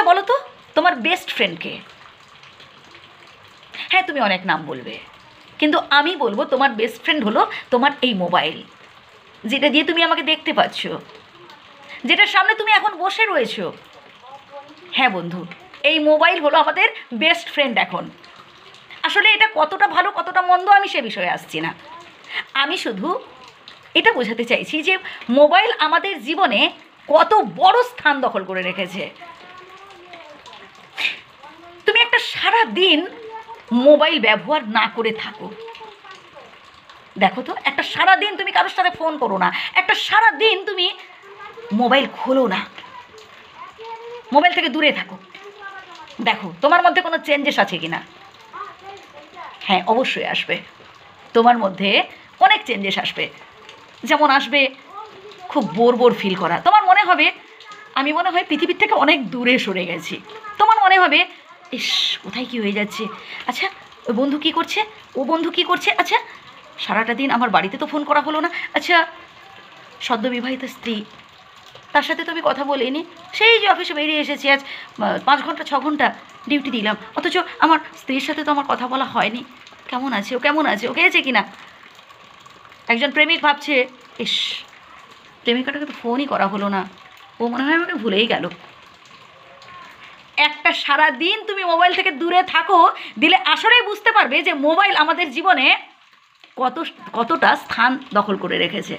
আচ্ছা বলো তো, তোমার বেস্ট ফ্রেন্ডকে? হ্যাঁ, তুমি অনেক নাম বলবে, কিন্তু আমি বলবো তোমার বেস্ট ফ্রেন্ড হলো তোমার এই মোবাইল, যেটা দিয়ে তুমি আমাকে দেখতে পাচ্ছ, যেটার সামনে তুমি এখন বসে রয়েছো। হ্যাঁ বন্ধু, এই মোবাইল হলো আমাদের বেস্ট ফ্রেন্ড এখন। আসলে এটা কতটা ভালো কতটা মন্দ আমি সে বিষয়ে আসছি না, আমি শুধু এটা বোঝাতে চাইছি যে মোবাইল আমাদের জীবনে কত বড় স্থান দখল করে রেখেছে। তুমি একটা সারা দিন মোবাইল ব্যবহার না করে থাকো, দেখো তো, একটা সারা দিন তুমি কারোর সাথে ফোন করো না, একটা সারা দিন তুমি মোবাইল খোলো না, মোবাইল থেকে দূরে থাকো, দেখো তোমার মধ্যে কোনো চেঞ্জেস আছে কি না। হ্যাঁ, অবশ্যই আসবে, তোমার মধ্যে অনেক চেঞ্জেস আসবে। যেমন আসবে খুব বোর বোর ফিল করা, তোমার মনে হবে আমি মনে হয় পৃথিবীর থেকে অনেক দূরে সরে গেছি, তোমার মনে হবে ইস কোথায় কী হয়ে যাচ্ছে, আচ্ছা ওই বন্ধু কী করছে, ও বন্ধু কী করছে, আচ্ছা সারাটা দিন আমার বাড়িতে তো ফোন করা হলো না, আচ্ছা সদ্যবিবাহিত স্ত্রী, তার সাথে তো আমি কথা বলিনি, সেই যে অফিসে বেরিয়ে এসেছি, আজ 5 ঘন্টা 6 ঘন্টা ডিউটি দিলাম, অথচ আমার স্ত্রীর সাথে তো আমার কথা বলা হয়নি, কেমন আছে ও, কেমন আছে ও, খেয়েছে কি না। একজন প্রেমিক ভাবছে ইস প্রেমিকাটাকে তো ফোনই করা হলো না, ও মনে হয় আমাকে ভুলেই গেল। একটা সারা দিন তুমি মোবাইল থেকে দূরে থাকো, দিলে আসলেই বুঝতে পারবে যে মোবাইল আমাদের জীবনে কতটা স্থান দখল করে রেখেছে।